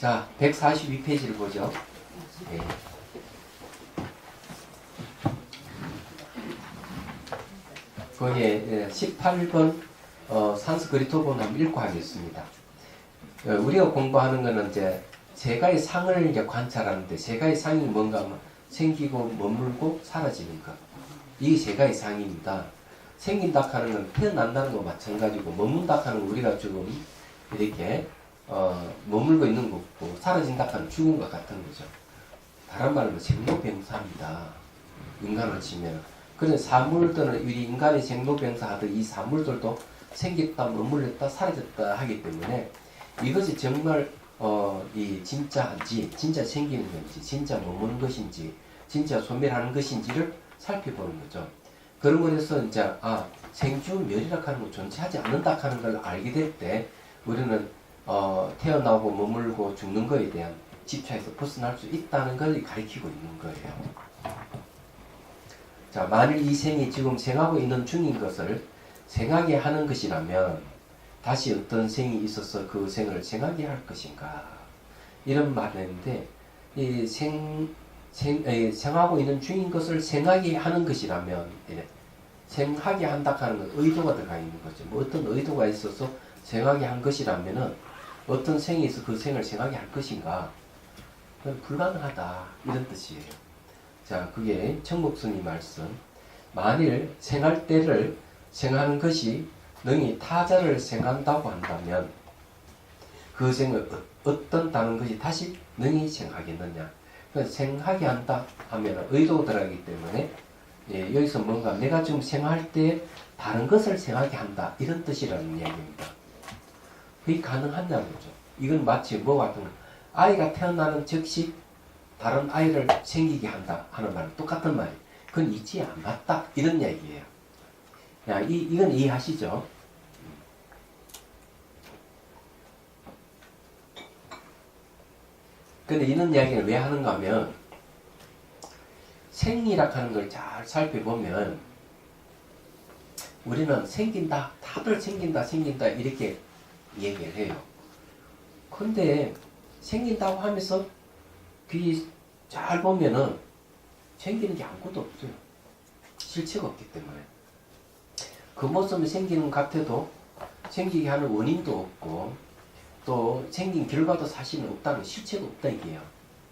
자, 142페이지를 보죠. 네. 거기에 18번 산스크리트어본 한번 읽고 하겠습니다. 우리가 공부하는 거는 이제 세가의 상을 이제 관찰하는데, 세가의 상이 뭔가 하면 생기고 머물고 사라지는 것. 이게 세가의 상입니다. 생긴다 하는 건 태어난다는 거 마찬가지고, 머문다 하는 건 우리가 지금 이렇게 머물고 있는 거고, 사라진다 하는 죽은 것 같은 거죠. 다른 말로 생로병사입니다. 인간을 치면. 그래서 사물들은 우리 인간이 생로병사 하듯 이 사물들도 생겼다 머물렀다 사라졌다 하기 때문에 이것이 정말 이 진짜인지, 진짜 생기는 건지, 진짜 머무는 것인지, 진짜 소멸하는 것인지를 살펴보는 거죠. 그런 거에서 이제 생주멸이라 하는 거 존재하지 않는다 하는 걸 알게 될 때 우리는 태어나고 머물고 죽는 거에 대한 집착에서 벗어날 수 있다는 걸 가리키고 있는 거예요. 자, 만일 이 생이 지금 생하고 있는 중인 것을 생하게 하는 것이라면 다시 어떤 생이 있어서 그 생을 생하게 할 것인가, 이런 말인데, 이 생하고 있는 중인 것을 생하게 하는 것이라면, 생하게 한다 하는 건 의도가 들어가 있는 거죠. 뭐 어떤 의도가 있어서 생하게 한 것이라면은 어떤 생이 있어 그 생을 생하게 할 것인가, 그건 불가능하다, 이런 뜻이에요. 자, 그게 청목스님 말씀. 만일 생할 때를 생하는 것이 능히 타자를 생한다고 한다면 그 생을 어떤 다른 것이 다시 능히 생하겠느냐. 그러니까 생하게 한다 하면 의도가 들어가기 때문에 여기서 뭔가 내가 지금 생할 때 다른 것을 생하게 한다, 이런 뜻이라는 이야기입니다. 그게 가능하냐는 거죠. 이건 마치 뭐와 같은 거, 아이가 태어나는 즉시 다른 아이를 생기게 한다 하는 말은 똑같은 말이에요. 그건 이치에 안 맞다, 이런 얘기예요. 야, 이건 이해하시죠? 근데 이런 이야기를 왜 하는가 하면, 생이라 하는 걸 잘 살펴보면 우리는 생긴다, 다들 생긴다 이렇게 얘기를 해요. 근데 생긴다고 하면서 귀 잘 보면은 생기는 게 아무것도 없어요. 실체가 없기 때문에. 그 모습은 생기는 것 같아도 생기게 하는 원인도 없고, 또 생긴 결과도 사실은 없다는, 실체가 없다 이게요.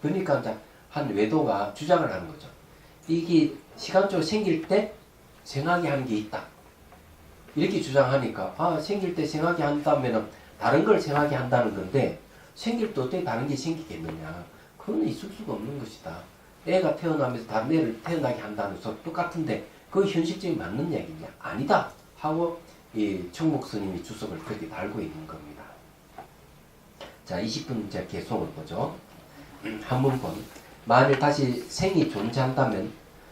그러니까 이제 한 외도가 주장을 하는 거죠. 이게 시간적으로 생길 때 생하게 하는 게 있다, 이렇게 주장하니까 생길 때 생하게 한다면 다른 걸 생하게 한다는 건데, 생길 때 어떻게 다른 게 생기겠느냐, 그건 있을 수가 없는 것이다. 애가 태어나면서 다른 애를 태어나게 한다는 소 똑같은데 그 현실적인 맞는 얘기냐, 아니다 하고 이 청목스님이 주석을 그렇게 달고 있는 겁니다. 자, 20분 제 개송을 보죠. 한문본. 만일 다시 생이 존재한다면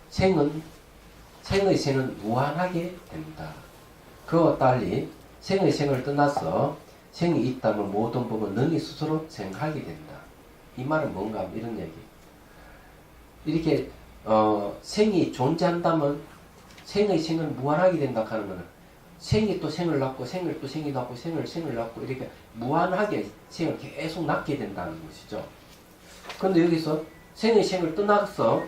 생의 생은 무한하게 된다. 그와 달리 생의 생을 떠나서 생이 있다면 모든 법은 능히 스스로 생하게 된다. 이 말은 뭔가 이런 얘기. 이렇게 생이 존재한다면 생의 생은 무한하게 된다 하는 거는 생이 또 생을 낳고 생을 또 생이 낳고 생을 낳고 이렇게 무한하게 생을 계속 낳게 된다는 것이죠. 그런데 여기서 생의 생을 떠나서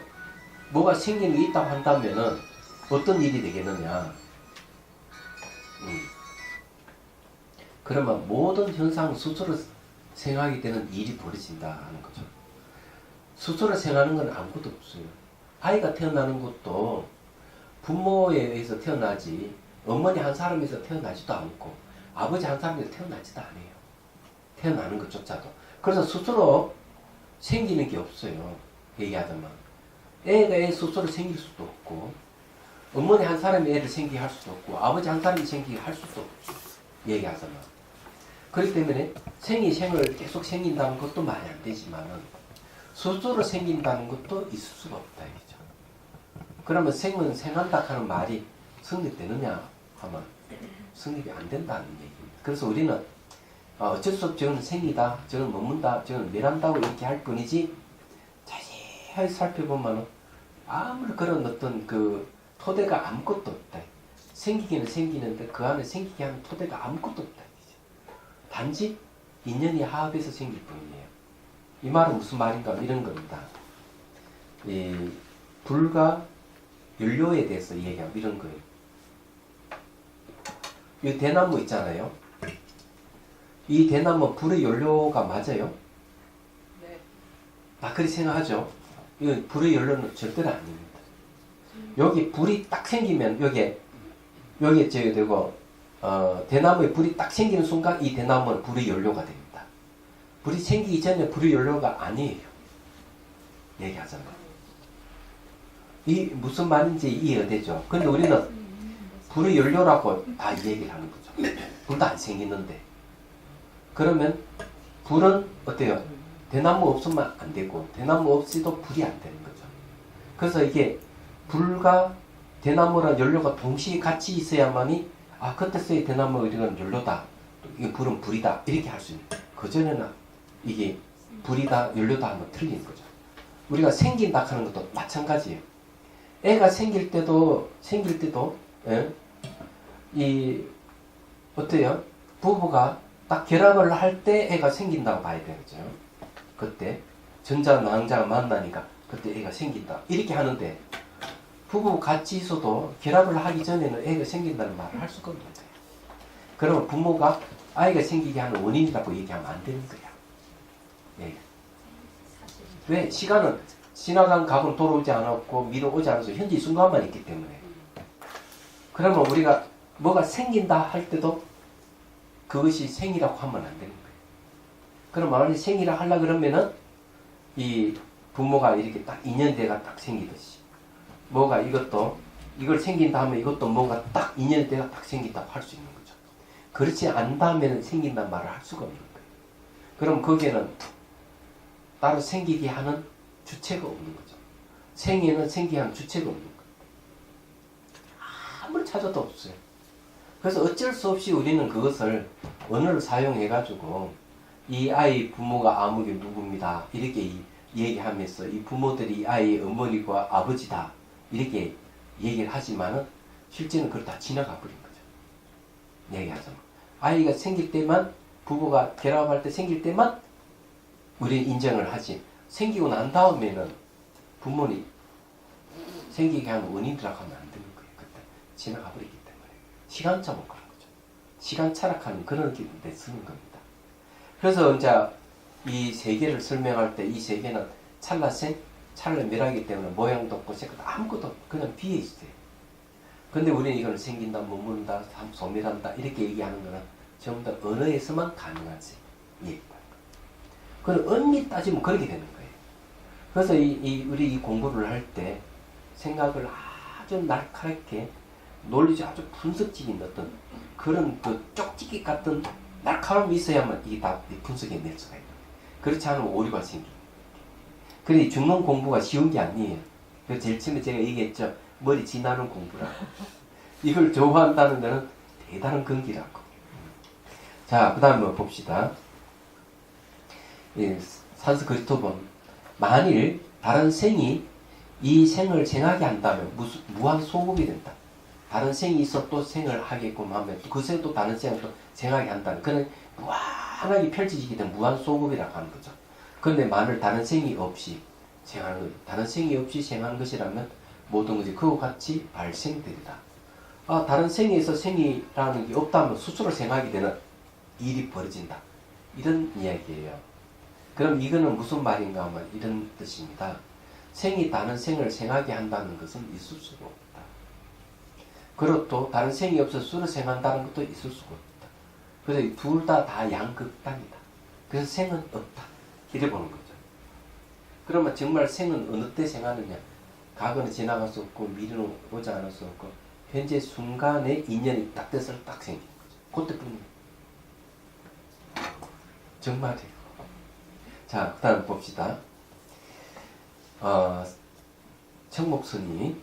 뭐가 생기는 게 있다고 한다면은 어떤 일이 되겠느냐. 그러면 모든 현상은 스스로 생하게 되는 일이 벌어진다 하는 거죠. 스스로 생하는 건 아무것도 없어요. 아이가 태어나는 것도 부모에 의해서 태어나지, 어머니 한 사람에서 태어나지도 않고 아버지 한 사람에서 태어나지도 않아요. 태어나는 것조차도. 그래서 스스로 생기는 게 없어요. 얘기하자면 애가 애 스스로 생길 수도 없고, 어머니 한 사람이 애를 생기게 할 수도 없고, 아버지 한 사람이 생기게 할 수도 없죠. 얘기하자면. 그렇기 때문에 생이 생을 계속 생긴다는 것도 말이 안 되지만은 스스로 생긴다는 것도 있을 수가 없다 이거죠. 그러면 생은 생한다 하는 말이 성립되느냐 하면 성립이 안 된다는 얘기입니다. 그래서 우리는 어쩔 수 없이 저는 생이다, 저는 머문다, 저는 멸한다고 이렇게 할 뿐이지, 자세히 살펴보면 아무리 그런 어떤 그 토대가 아무것도 없다. 생기기는 생기는데 그 안에 생기게 하는 토대가 아무것도 없다. 단지 인연이 화합해서 생길 뿐이에요. 이 말은 무슨 말인가 이런 겁니다. 이 불과 연료에 대해서 얘기하고 이런 거예요. 이 대나무 있잖아요. 이 대나무 불의 연료가 맞아요? 네. 다 그리 생각하죠. 이건 불의 연료는 절대로 아닙니다. 여기 불이 딱 생기면 여기 저기 되고 대나무에 불이 딱 생기는 순간 이 대나무는 불의 연료가 됩니다. 불이 생기기 전에 불의 연료가 아니에요. 얘기하자면. 이 무슨 말인지 이해되죠? 근데 우리는 불의 연료라고 다 얘기를 하는 거죠. 불도 안 생기는데. 그러면 불은 어때요? 대나무 없으면 안 되고 대나무 없이도 불이 안 되는 거죠. 그래서 이게 불과 대나무랑 연료가 동시에 같이 있어야만이 그때서야 대나무가 이건 연료다. 이게 불은 불이다. 이렇게 할 수 있는. 그전에는 이게 불이다, 연료다 하면 틀린 거죠. 우리가 생긴다 하는 것도 마찬가지예요. 애가 생길 때도 예? 이 어때요? 부부가 딱 결합을 할 때 애가 생긴다고 봐야 되겠죠. 그때 전자 낭자가 만나니까 그때 애가 생긴다 이렇게 하는데 부부 같이 있어도 결합을 하기 전에는 애가 생긴다는 말을 할 수가 없는 거예요. 그러면 부모가 아이가 생기게 하는 원인이라고 얘기하면 안 되는 거야. 예. 왜? 시간은 지나간 각은 돌아오지 않았고 미래 오지 않아서 현재 이 순간만 있기 때문에. 그러면 우리가 뭐가 생긴다 할 때도 그것이 생이라고 하면 안 되는 거예요. 그럼 만약에 생이라 하려 그러면은 이 부모가 이렇게 딱 인연대가 딱 생기듯이 뭐가 이걸 생긴다 하면 이것도 뭔가 딱 인연대가 딱 생긴다고 할 수 있는 거죠. 그렇지 않다면 생긴다는 말을 할 수가 없는 거예요. 그럼 거기에는 따로 생기게 하는 주체가 없는 거죠. 생에는 생기게 하는 주체가 없는 거예요. 아무리 찾아도 없어요. 그래서 어쩔 수 없이 우리는 그것을 언어를 사용해가지고 이 아이 부모가 아무개 누구입니다. 이렇게 얘기하면서 이 부모들이 이 아이의 어머니고 아버지다. 이렇게 얘기를 하지만은 실제는 그걸 다 지나가 버린 거죠. 얘기하자면. 아이가 생길 때만 부부가 결합할 때 생길 때만 우리는 인정을 하지. 생기고 난 다음에는 부모님 생기게 하는 원인이라고 하면 안 되는 거예요. 그때 지나가 버리기 때문에. 시간차만 그런 거죠. 시간 차락하는 그런 데 쓰는 겁니다. 그래서 이제 이 세계를 설명할 때 이 세계는 찰나생, 찰나멸하기 때문에 모양도 없고 색깔도 아무것도 그냥 비어 있어요. 근데 우리는 이걸 생긴다, 머무른다, 소멸한다 이렇게 얘기하는 거는 전부 다 언어에서만 가능한 얘기다. 그건 엄밀히 따지면 그렇게 되는 거예요. 그래서 우리 이 공부를 할 때 생각을 아주 날카롭게 논리적 아주 분석적인 어떤 그런 그 쪽지기 같은 날카로움이 있어야만 이게 다 분석해낼 수가 있는 거예요. 그렇지 않으면 오류가 생깁니다. 그래 중론 공부가 쉬운 게 아니에요. 그 제일 처음에 제가 얘기했죠. 머리 지나는 공부라고. 이걸 좋아한다는 데는 대단한 근기라고. 자, 그 다음에 봅시다. 산스크리트본 만일 다른 생이 이 생을 생하게 한다면 무한 소급이 된다. 다른 생이 있어 또 생을 하게끔 하면 그 생 또 다른 생을 또 생하게 한다는 그는 무한하게 펼쳐지게 된 무한 소급이라고 하는 거죠. 그런데 만일 다른 생이 없이 생하는 것, 다른 생이 없이 생하는 것이라면 모든 것이 그와 같이 발생되리다. 다른 생에서 생이라는 게 없다면 스스로 생하게 되는 일이 벌어진다. 이런 이야기예요. 그럼 이거는 무슨 말인가 하면 이런 뜻입니다. 생이 다른 생을 생하게 한다는 것은 있을 수가 없다. 그리고 또 다른 생이 없어서 스스로 생한다는 것도 있을 수가 없다. 그래서 둘 다 양극단이다. 그래서 생은 없다. 이래 보는 거죠. 그러면 정말 생은 어느 때 생하느냐? 과거는 지나갈 수 없고 미래는 오지 않을 수 없고 현재 순간에 인연이 딱 돼서 딱 생긴 거죠. 그때뿐이에요. 정말이에요. 자, 그 다음 봅시다. 청목선이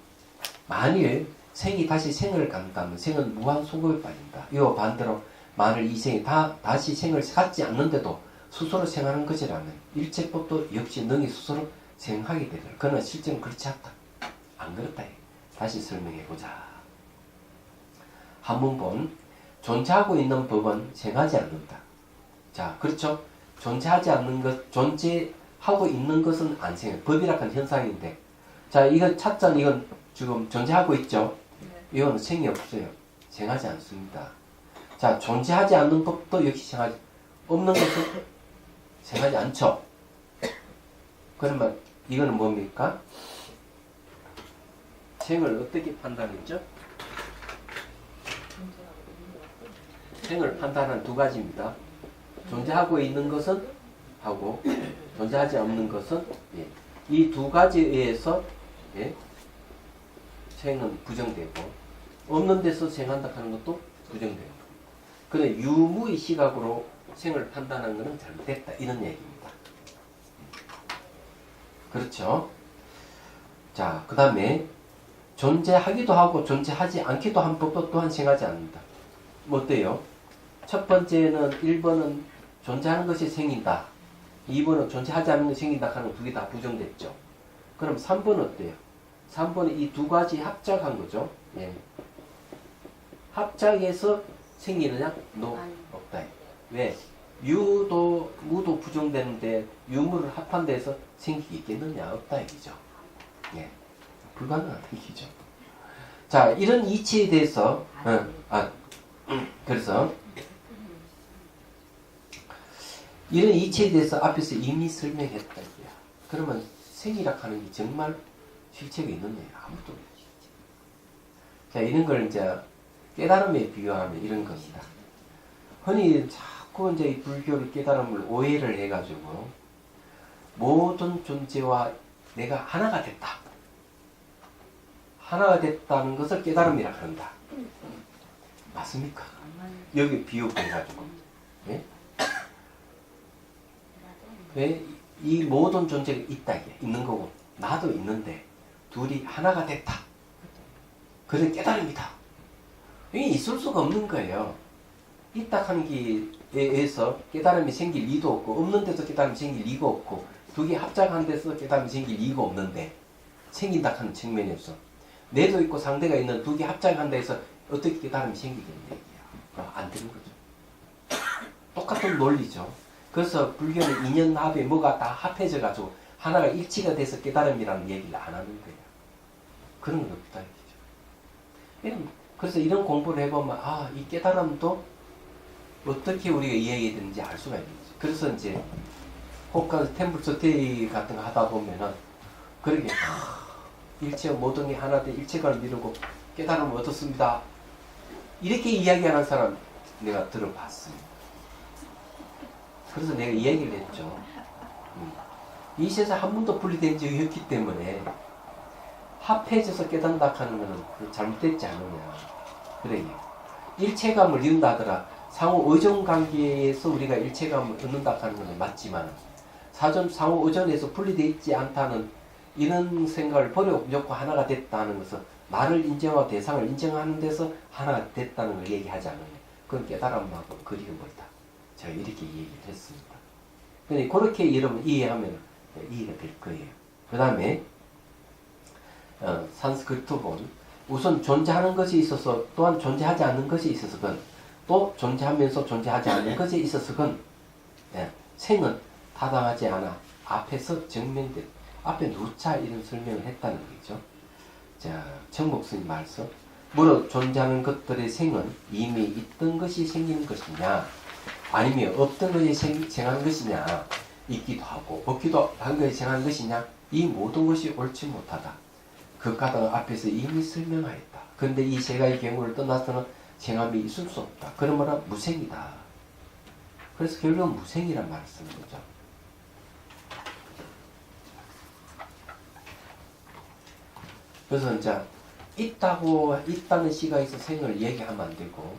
만일 생이 다시 생을 갖는다면 생은 무한 소급에 빠진다. 이와 반대로 만일 이 생이 다시 생을 갖지 않는데도 스스로 생하는 것이라면 일체법도 역시 능히 스스로 생하게 되리라. 그러나 실제는 그렇지 않다. 안 그렇다. 다시 설명해보자. 한문본 존재하고 있는 법은 생하지 않는다. 자, 그렇죠? 존재하지 않는 것, 하고 있는 것은 안 생겨요. 법이라는 현상인데. 자, 이건 찻잔, 이건 지금 존재하고 있죠? 이거는 생이 없어요. 생하지 않습니다. 자, 존재하지 않는 법도 역시 생하지, 없는 것은 생하지 않죠? 그러면 이거는 뭡니까? 생을 어떻게 판단했죠? 생을 판단한 두 가지입니다. 존재하고 있는 것은 하고 존재하지 않는 것은, 예. 이 두 가지에 의해서, 예, 생은 부정되고 없는 데서 생한다 하는 것도 부정되고. 그런데 유무의 시각으로 생을 판단하는 것은 잘못됐다 이런 얘기입니다. 그렇죠? 자, 그 다음에 존재하기도 하고 존재하지 않기도 한 법도 또한 생하지 않는다. 뭐 어때요? 첫 번째는 1번은 존재하는 것이 생긴다. 2번은 존재하지 않는 것이 생긴다 하는 두 개 다 부정됐죠. 그럼 3번은 어때요? 3번은 이 두 가지 합작한 거죠. 예. 합작해서 생기느냐? No, 없다. 왜? 유도, 무도 부정되는데 유무를 합한 데서 생기기 있겠느냐? 없다 얘기죠. 예. 불가능한 얘기죠. 자, 이런 이치에 대해서, 그래서, 이런 이치에 대해서 앞에서 이미 설명했다. 이거야. 그러면 생이라 하는 게 정말 실체가 있느냐? 아무도 없지. 자, 이런 걸 이제 깨달음에 비유하면 이런 겁니다. 흔히 자꾸 이제 이 불교의 깨달음을 오해를 해가지고 모든 존재와 내가 하나가 됐다. 하나가 됐다는 것을 깨달음이라 한다. 맞습니까? 여기 비유해가지고. 예? 왜? 이 모든 존재가 있다, 이게. 있는 거고, 나도 있는데, 둘이 하나가 됐다. 그래, 깨달음이다. 이게 있을 수가 없는 거예요. 있다 하는 게에 의해서 깨달음이 생길 리도 없고, 없는 데서 깨달음이 생길 리가 없고, 두 개 합작한 데서 깨달음이 생길 리가 없는데, 생긴다 하는 측면이 없어. 내도 있고 상대가 있는 두 개 합작한 데서 어떻게 깨달음이 생기겠냐, 얘기야. 안 되는 거죠. 똑같은 논리죠. 그래서 불교는 인연합에 뭐가 다 합해져가지고 하나가 일치가 돼서 깨달음이라는 얘기를 안 하는 거예요. 그런 건 없다 얘기죠. 그래서 이런 공부를 해보면 이 깨달음도 어떻게 우리가 이해해야 되는지 알 수가 있는 거죠. 그래서 이제 혹간 템플 스테이 같은 거 하다 보면은 그러게 일체 모든 게 하나 돼 일체감을 이루고 깨달음을 얻었습니다. 이렇게 이야기하는 사람 내가 들어봤어요. 그래서 내가 이 얘기를 했죠. 이 세상 한 번도 분리된 적이 없기 때문에 합해져서 깨닫는다 하는 것은 잘못됐지 않느냐. 그래요. 일체감을 이룬다 하더라. 상호 의존 관계에서 우리가 일체감을 얻는다 하는 것은 맞지만 상호 의존에서 분리되어 있지 않다는 이런 생각을 버리고 무조건 하나가 됐다는 것은 나를 인정하고 대상을 인정하는 데서 하나가 됐다는 걸 얘기하지 않느냐. 그건 깨달음하고 거리가 멀다. 제가 이렇게 얘기를 했습니다. 그러니까 그렇게 여러분 이해하면 이해가 될 거예요. 그 다음에 산스크리트본 우선 존재하는 것이 있어서 또한 존재하지 않는 것이 있어서건 또 존재하면서 존재하지 않는 것에 있어서건 생은 타당하지 않아 앞에서 증명된 앞에 누차 이런 설명을 했다는 거죠. 자, 정목스님 말씀 무릇 존재하는 것들의 생은 이미 있던 것이 생기는 것이냐 아니면 없던 것이 생한 것이냐 있기도 하고 없기도 한 것이 생한 것이냐 이 모든 것이 옳지 못하다. 그까다 앞에서 이미 설명하였다. 그런데 이 세 가지 경우를 떠나서는 생함이 있을 수 없다. 그러므로 무생이다. 그래서 결국은 무생이란 말을 쓰는 거죠. 그래서 이제 있다는 시각에서 생을 얘기하면 안 되고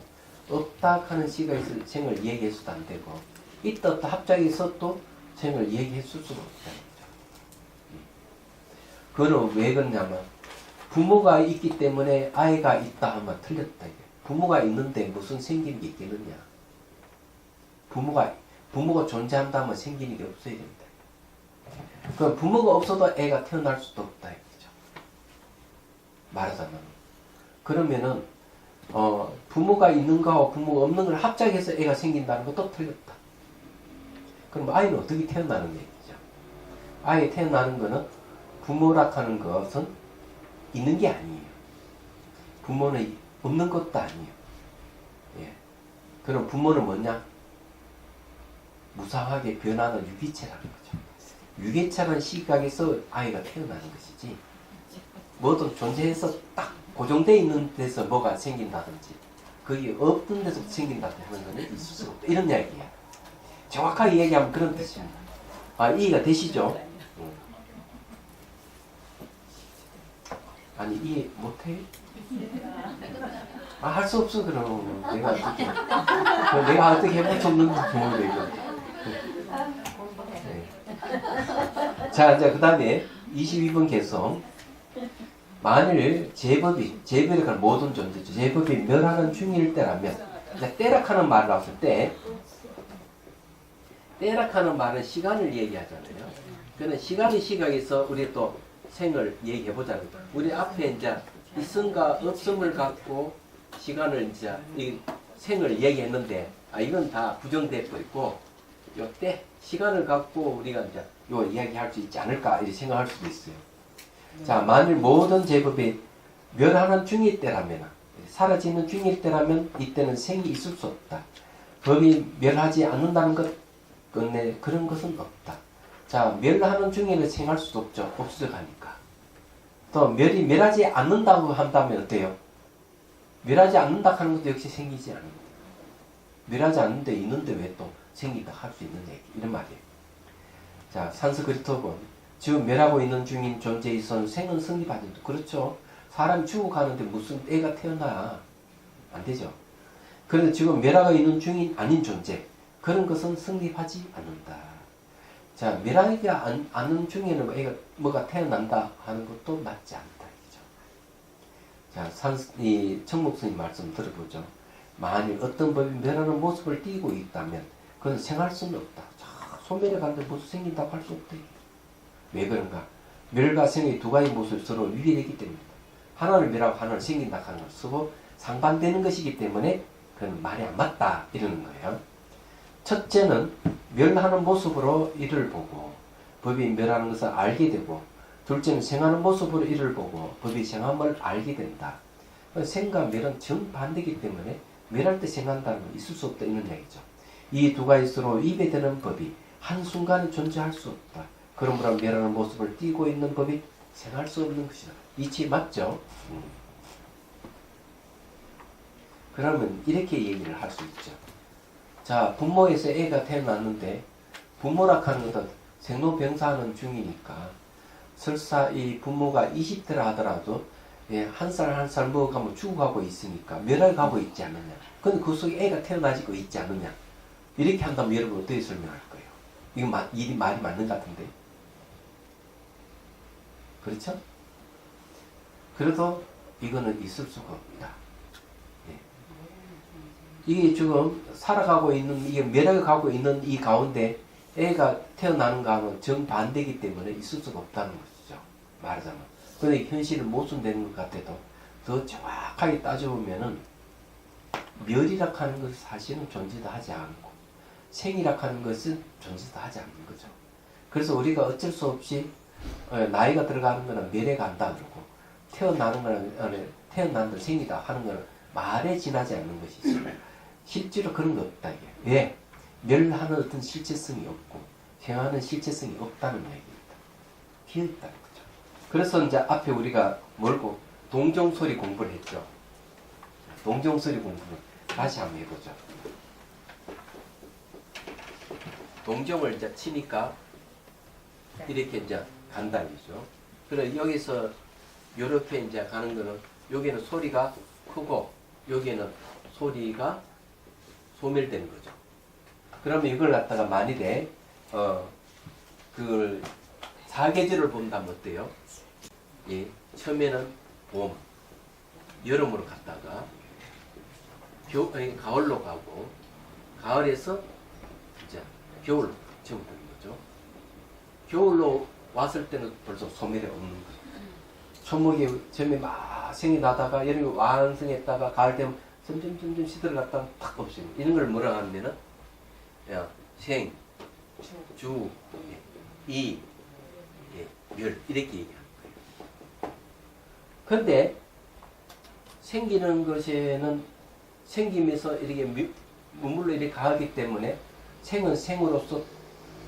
없다 하는 시각에서 생을 얘기해서도 안 되고 있다 없다 합작해서 또 생을 얘기했을 수가 없다는 거죠. 그거는 왜 그러냐면 부모가 있기 때문에 아이가 있다 하면 틀렸다. 이게. 부모가 있는데 무슨 생기는 게 있겠느냐. 부모가 존재한다면 생기는 게 없어야 됩니다. 그럼 부모가 없어도 애가 태어날 수도 없다. 이거죠. 말하자면. 그러면은 부모가 있는 거하고 부모가 없는 걸 합작해서 애가 생긴다는 것도 틀렸다. 그럼 아이는 어떻게 태어나는 얘기죠? 아이 태어나는 거는 부모라 하는 것은 있는 게 아니에요. 부모는 없는 것도 아니에요. 예. 그럼 부모는 뭐냐? 무상하게 변하는 유기체라는 거죠. 유기체라는 시각에서 아이가 태어나는 것이지, 뭐든 존재해서 딱 고정되어 있는 데서 뭐가 생긴다든지 그게 없던 데서 생긴다든지 하는 거는 있을 수 없다. 이런 이야기야. 정확하게 얘기하면 그런 뜻입니다. 아, 이해가 되시죠? 아니, 이해 못해? 아, 할 수 없어, 그럼. 내가 어떻게. 내가 어떻게 해볼 수 없는지 모르겠어, 이거. 네. 자, 이제 그 다음에 22번 개성. 만일 제법이라고 하는 모든 존재죠. 제법이 멸하는 중일 때라면, 이제 때락하는 말을 나왔을 때, 때락하는 말은 시간을 얘기하잖아요. 그러면 시간의 시각에서 우리 또 생을 얘기해보자면, 우리 앞에 이제 있음과 없음을 갖고 시간을 이제 이 생을 얘기했는데, 아, 이건 다 부정되고 있고, 요 때 시간을 갖고 우리가 이제 요 이야기할 수 있지 않을까 이렇게 생각할 수도 있어요. 자, 만일 모든 제법이 멸하는 중일 때라면, 사라지는 중일 때라면 이때는 생이 있을 수 없다. 법이 멸하지 않는다는 것, 끝내 그런 것은 없다. 자, 멸하는 중에는 생할 수도 없죠. 없어져 가니까. 또 멸하지 않는다고 한다면 어때요? 멸하지 않는다 하는 것도 역시 생기지 않는 거예요. 멸하지 않는데 있는데 왜 또 생긴다 할 수 있는 얘기, 이런 말이에요. 자, 산스크리트어본 지금 멸하고 있는 중인 존재에 있어서 생은 성립하지 않는다. 그렇죠. 사람이 죽어가는데 무슨 애가 태어나? 안 되죠. 그런데 지금 멸하고 있는 중인 아닌 존재, 그런 것은 성립하지 않는다. 자, 멸하지 않는 중에는 애가 뭐가 태어난다 하는 것도 맞지 않다. 자, 이 청목스님 말씀 들어보죠. 만일 어떤 법이 멸하는 모습을 띠고 있다면 그건 생할 수는 없다. 자, 소멸해 가는데 모습 생긴다고 할 수 없다. 왜 그런가? 멸과 생의 두 가지 모습이 서로 위배되기 때문이다. 하나를 멸하고 하나를 생긴다 하는 걸 서로 상반되는 것이기 때문에 그건 말이 안 맞다 이러는 거예요. 첫째는 멸하는 모습으로 이를 보고 법이 멸하는 것을 알게 되고, 둘째는 생하는 모습으로 이를 보고 법이 생함을 알게 된다. 생과 멸은 정반대이기 때문에 멸할 때 생한다는 건 있을 수 없다 이런 얘기죠. 이 두 가지 서로 위배되는 법이 한순간에 존재할 수 없다. 그러므로 멸하는 모습을 띠고 있는 법이 생할 수 없는 것이다. 이치 맞죠? 그러면 이렇게 얘기를 할 수 있죠. 자, 부모에서 애가 태어났는데 부모라 하는 것은 생로병사하는 중이니까 설사 이 부모가 20대라 하더라도 한 살 한 살 먹어가면 죽어가고 있으니까 멸할 가고 있지 않느냐. 근데 그 속에 애가 태어나지고 있지 않느냐. 이렇게 한다면 여러분 어떻게 설명할 거예요? 이거 말이 맞는 것 같은데. 그렇죠? 그래도 이거는 있을 수가 없다. 이게 지금 살아가고 있는, 이게 멸해 가고 있는 이 가운데 애가 태어나는 거하고는 정반대이기 때문에 있을 수가 없다는 것이죠. 말하자면. 그런데 현실은 모순되는 것 같아도 더 정확하게 따져보면은 멸이라 하는 것은 사실은 존재도 하지 않고 생이라 하는 것은 존재도 하지 않는 거죠. 그래서 우리가 어쩔 수 없이 나이가 들어가는 거는 멸에 간다 그러고 태어나는 거는 태어난다 생이다 하는 거는 말에 지나지 않는 것이지 실제로 그런 거 없다. 이게. 왜? 멸하는 어떤 실체성이 없고 생하는 실체성이 없다는 얘기입니다. 비어있다는 거죠. 그래서 이제 앞에 우리가 뭘고 동정소리 공부를 했죠. 동정소리 공부를 다시 한번 해보죠. 동정을 이제 치니까 이렇게 이제 간다 이죠. 그래 여기서 이렇게 이제 가는 거는 여기는 소리가 크고 여기는 소리가 소멸되는 거죠. 그러면 이걸 갖다가 만일에 그걸 사계절을 본다면 어때요? 예, 처음에는 봄, 여름으로 갔다가 가을로 가고 가을에서 이제 겨울로 접어드는 거죠. 겨울로 왔을 때는 벌써 소멸이 없는 거죠. 초목이 처음에 막 생이 나다가 여름에 완성했다가 가을 되면 점점 시들어갔다가 탁 없어요. 이런 걸 뭐라 하면은 생, 주, 이, 멸 이렇게 얘기하는 거예요. 그런데 생기는 것에는 생기면서 이렇게 물로 이렇게 가기 때문에 생은 생으로서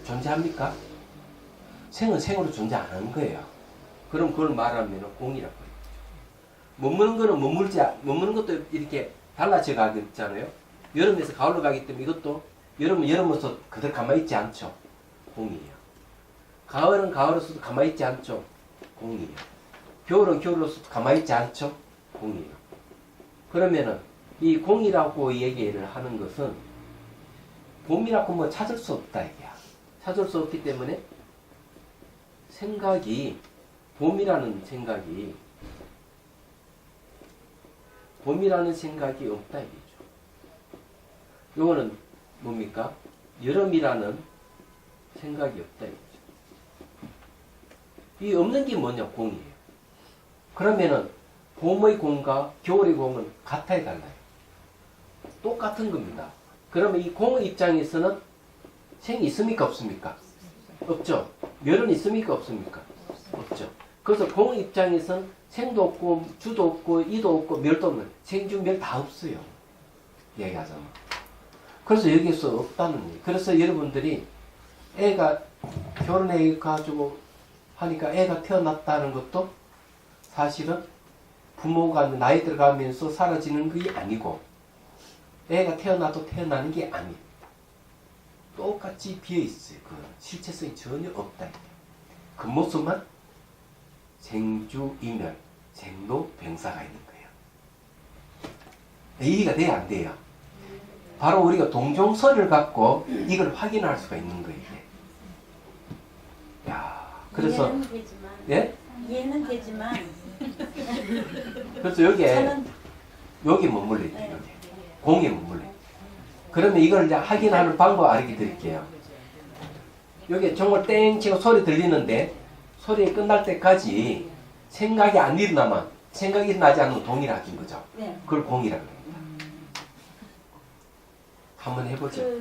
존재합니까? 생은 생으로 존재 안 하는 거예요. 그럼 그걸 말하면 공이라고 해요. 머무는 거는 머무는 것도 이렇게 달라져 가겠잖아요. 여름에서 가을로 가기 때문에 이것도 여름은 여름으로서 그대로 가만히 있지 않죠. 공이에요. 가을은 가을로서도 가만히 있지 않죠. 공이에요. 겨울은 겨울로서도 가만히 있지 않죠. 공이에요. 그러면은 이 공이라고 얘기를 하는 것은 봄이라고 뭐 찾을 수 없다 이게야. 찾을 수 없기 때문에 생각이 봄이라는 생각이 없다 이거죠. 요거는 뭡니까? 여름이라는 생각이 없다 이거죠. 이 없는 게 뭐냐? 공이에요. 그러면은 봄의 공과 겨울의 공은 같아야 달라요. 똑같은 겁니다. 그러면 이 공의 입장에서는 생이 있습니까? 없습니까? 없죠. 멸은 있습니까? 없습니까? 없죠. 그래서 공의 입장에서는 생도 없고 주도 없고 이도 없고 멸도 없는 생주 멸 다 없어요. 얘기하자면. 그래서 여기서 없다는 얘기. 그래서 여러분들이 애가 결혼해 가지고 하니까 애가 태어났다는 것도 사실은 부모가 나이 들어가면서 사라지는 게 아니고 애가 태어나도 태어나는 게 아닙니다. 똑같이 비어있어요. 그 실체성이 전혀 없다. 그 모습만 생주이멸, 생로병사가 있는 거예요. 이해가 돼야 안 돼요? 바로 우리가 동종설을 갖고 이걸 확인할 수가 있는 거예요. 야, 그래서 이해는 되지만, 예? 이해는 되지만 그래서 여기에 저는 여기 머물러 있대요. 여기. 공에 머물러 있대요. 그러면 이걸 이제 확인하는 방법 알려 드릴게요. 여기 정말 땡 치고 소리 들리는데 소리 끝날 때까지 생각이 안 일어나면 생각이 나지 않는 동일하긴 거죠. 네. 그걸 공이라고 합니다. 한번 해보죠.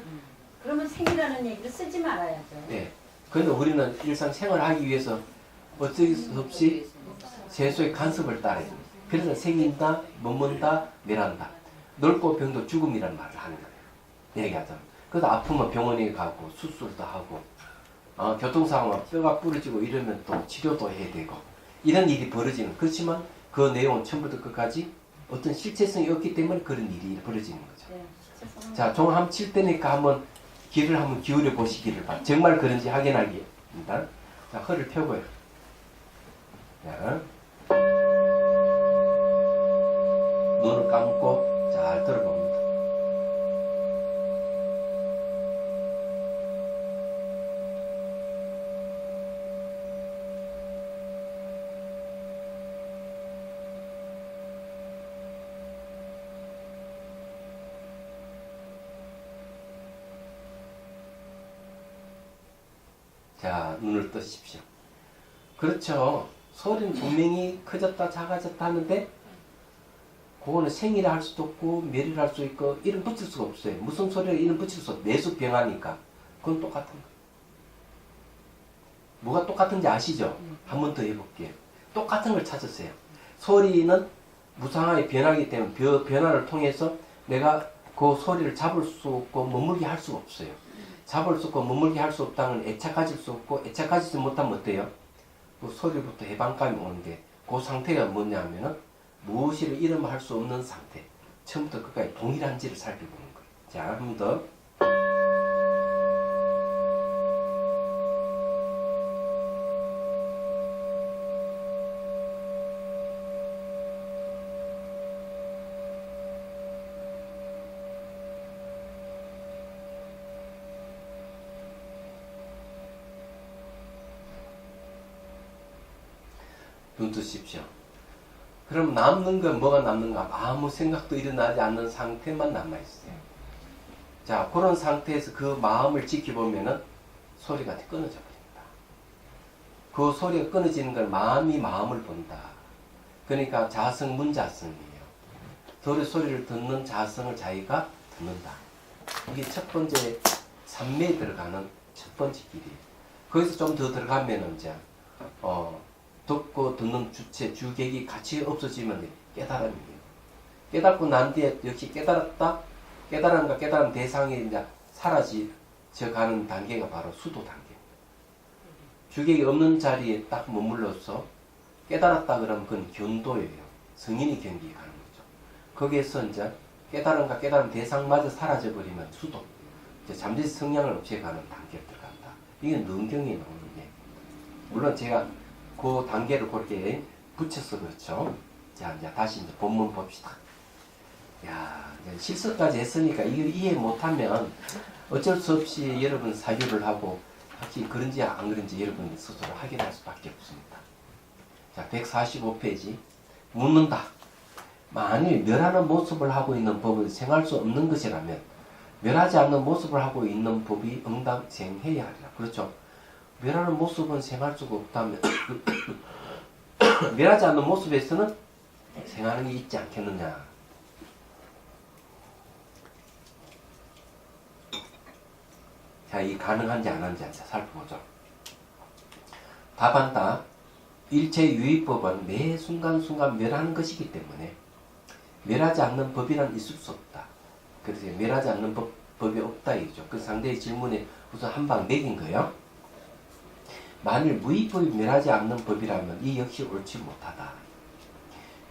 그러면 생이라는 얘기를 쓰지 말아야죠. 네. 그런데 우리는 일상생활을 하기 위해서 어쩔 수 없이 세수의 간섭을 따라야 됩니다. 그래서 생긴다, 머문다, 멸한다. 늙고 병도 죽음이라는 말을 하는 거예요. 얘기하자면. 그래서 아프면 병원에 가고 수술도 하고 교통사고가 뼈가 부러지고 이러면 또 치료도 해야 되고 이런 일이 벌어지는. 그렇지만 그 내용은 처음부터 끝까지 어떤 실체성이 없기 때문에 그런 일이 벌어지는 거죠. 네, 자, 종 한번 칠 때니까 한번 귀를 한번 기울여 보시기를 바랍니다. 정말 그런지 확인하기입니다. 자, 허를 펴고요. 자, 눈을 감고 잘 들어봅니다. 자, 눈을 뜨십시오. 그렇죠. 소리는 분명히 커졌다 작아졌다 하는데 그거는 생이라 할 수도 없고 멸이라 할 수 있고 이름 붙일 수가 없어요. 무슨 소리를 이름 붙일 수 없어요. 매수 변하니까. 그건 똑같은 거예요. 뭐가 똑같은지 아시죠? 한 번 더 해볼게요. 똑같은 걸 찾으세요. 소리는 무상하게 변하기 때문에 변화를 통해서 내가 그 소리를 잡을 수 없고 머물게 할 수가 없어요. 잡을 수 없고 머물게 할 수 없다는 애착 가질 수 없고 애착 가지지 못하면 어때요? 그 소리부터 해방감이 오는데 그 상태가 뭐냐면은 무엇이를 이름할 수 없는 상태. 처음부터 끝까지 동일한지를 살펴보는 거예요. 자, 한 번 더. 눈 뜨십시오. 그럼 남는 건 뭐가 남는가? 아무 생각도 일어나지 않는 상태만 남아있어요. 자, 그런 상태에서 그 마음을 지켜보면은 소리가 끊어져 버립니다. 그 소리가 끊어지는 건 마음이 마음을 본다. 그러니까 자성 문자성이에요. 소리를 듣는 자성을 자기가 듣는다. 이게 첫 번째 산매에 들어가는 첫 번째 길이에요. 거기서 좀 더 들어가면은 이제 듣고 듣는 주체, 주객이 같이 없어지면 깨달음이에요. 깨닫고 난 뒤에 역시 깨달았다. 깨달음과 깨달음 대상이 이제 사라져 가는 단계가 바로 수도 단계. 주객이 없는 자리에 딱 머물러서 깨달았다 그러면 그건 견도예요. 성인이 경기에 가는 거죠. 거기에서 이제 깨달음과 깨달음 대상마저 사라져버리면 수도. 이제 잠재 성량을 없애가는 단계에 들어간다. 이게 능경에 나오는 얘기. 물론 제가 그 단계를 그렇게 붙여서 그렇죠. 자, 이제 다시 이제 본문 봅시다. 야, 이제 실습까지 했으니까 이걸 이해 못하면 어쩔 수 없이 여러분 사유를 하고 확실히 그런지 안 그런지 여러분 스스로 확인할 수밖에 없습니다. 자, 145페이지. 묻는다. 만일 멸하는 모습을 하고 있는 법을 생할 수 없는 것이라면 멸하지 않는 모습을 하고 있는 법이 응당생해야 하리라. 그렇죠. 멸하는 모습은 생할 수가 없다면 멸하지 않는 모습에서는 생하는 게 있지 않겠느냐. 자, 이 가능한지 안 하는지 살펴보죠. 답한다. 일체 유의법은 매 순간순간 멸하는 것이기 때문에 멸하지 않는 법이란 있을 수 없다. 그래서 멸하지 않는 법이 없다 이거죠. 그 상대의 질문에 우선 한 방 매긴 거예요. 만일 무의법이 멸하지 않는 법이라면 이 역시 옳지 못하다.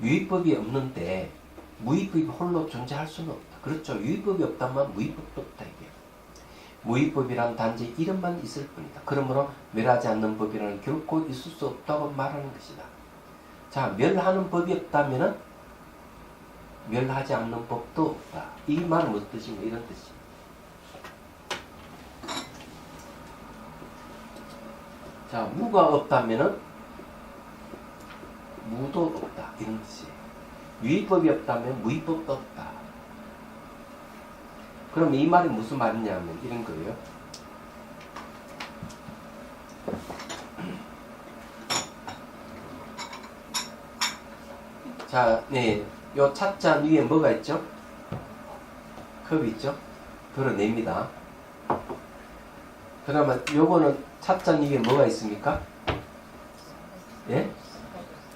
유의법이 없는데 무의법이 홀로 존재할 수는 없다. 그렇죠. 유의법이 없다면 무의법도 없다 이게. 무의법이란 단지 이름만 있을 뿐이다. 그러므로 멸하지 않는 법이라는 결코 있을 수 없다고 말하는 것이다. 자, 멸하는 법이 없다면은 멸하지 않는 법도 없다. 이 말은 무슨 뜻인가? 이런 뜻이에요. 자, 무가 없다면은 무도 없다. 이런 뜻이에요. 유의법이 없다면 무의법도 없다. 그럼 이 말이 무슨 말이냐면 이런 거예요. 자, 네, 요 찻잔 위에 뭐가 있죠? 컵이 있죠? 드러냅니다. 그러면 요거는 찻잔 위에 뭐가 있습니까? 예?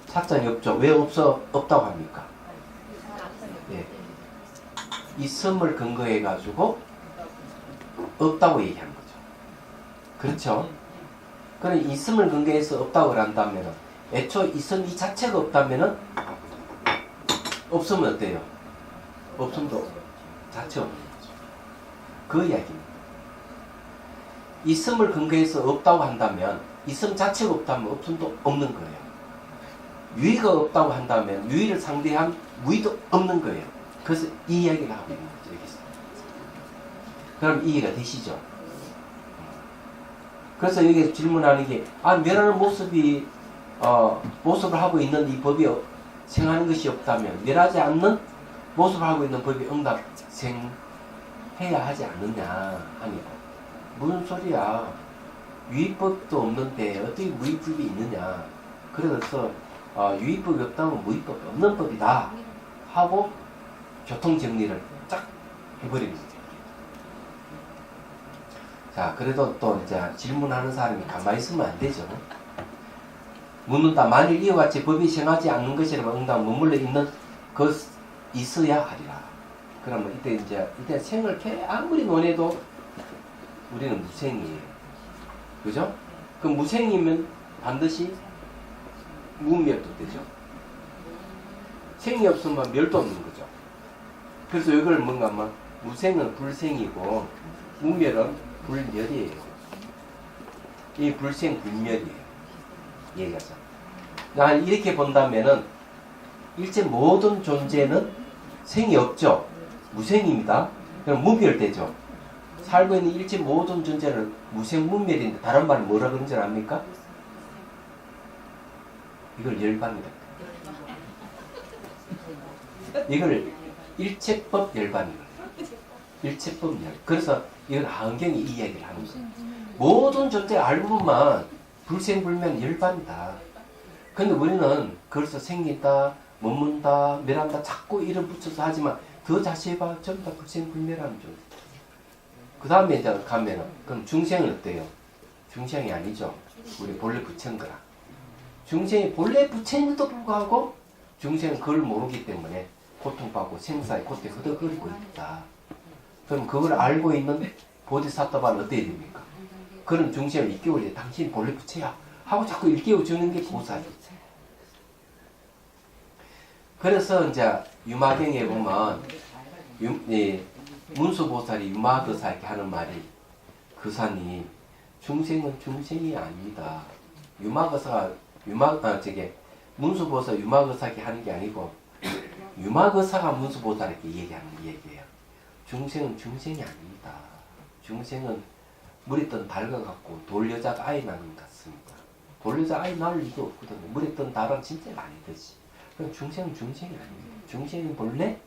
찻잔이 없죠. 왜 없다고 합니까? 예. 있음을 근거해 가지고 없다고 얘기하는 거죠. 그렇죠? 그럼 있음을 근거해서 없다고 한다면 애초 있음 이 자체가 없다면 없으면 어때요? 없음도 자체 없는 거죠. 그 이야기입니다. 있음을 근거해서 없다고 한다면 있음 자체가 없다면 없음도 없는 거예요. 유의가 없다고 한다면 유의를 상대한 무의도 없는 거예요. 그래서 이 이야기를 하고 있는 거죠. 여기서. 그럼 이해가 되시죠? 그래서 여기서 질문하는 게 멸하는 모습이 모습을 하고 있는 이 법이 생하는 것이 없다면 멸하지 않는 모습을 하고 있는 법이 생해야 하지 않느냐 하니까 무슨 소리야. 유의법도 없는데 어떻게 무의법이 있느냐. 그래서 유의법이 없다면 무의법이 없는 법이다 하고 교통정리를 쫙 해버리는 거죠. 자, 그래도 또 이제 질문하는 사람이 가만히 있으면 안 되죠. 묻는다. 만일 이와 같이 법이 생하지 않는 것이라면 응답 머물러 있는 것 있어야 하리라. 그러면 이때 생을 아무리 논해도 우리는 무생이에요. 그죠? 그 무생이면 반드시 무멸도 되죠. 생이 없으면 멸도 없는 거죠. 그래서 이걸 뭔가 무생은 불생이고 무멸은 불멸이에요. 이 불생 불멸이에요. 얘기하자. 이렇게 본다면은 일체 모든 존재는 생이 없죠. 무생입니다. 그럼 무멸되죠. 살고 있는 일체 모든 존재는 무생무멸인데 다른 말은 뭐라 그런 줄 압니까? 이걸 열반이다. 이걸 일체법 열반이거든요. 일체법 열. 그래서 이건 하은경이 이 이야기를 하는 거예요. 모든 존재 알고만 불생불멸 열반이다. 근데 우리는 그래서 생긴다, 머문다, 멸한다 자꾸 이름 붙여서 하지만 더 자세히 봐. 전부 다 불생불멸하는 존재. 그 다음에 이제 가면은 그럼 중생은 어때요? 중생이 아니죠. 우리 본래 붙인 거라. 중생이 본래 부처님도 불구하고 중생은 그걸 모르기 때문에 고통받고 생사의 고통에 허덕거리고 있다. 그럼 그걸 알고 있는 보디사토바는 어떻게 됩니까? 그런 중생을 일깨우려 당신 본래 부처야 하고 자꾸 일깨워주는 게 보살이죠. 그래서 이제 유마경에 보면 문수보살이 유마거사에게 하는 말이 그사님 중생은 중생이 아닙니다. 문수보살 유마거사에게 하는 게 아니고 유마거사가 문수보살에게 얘기하는 얘기예요. 중생은 중생이 아닙니다. 중생은 물에 뜬 달과 같고 돌여자가 아이 낳는 것 같습니다. 돌여자 아이 낳을 리도 없거든요. 물에 뜬 달은 진짜 많이 되지. 그럼 중생은 중생이 아닙니다. 중생은 본래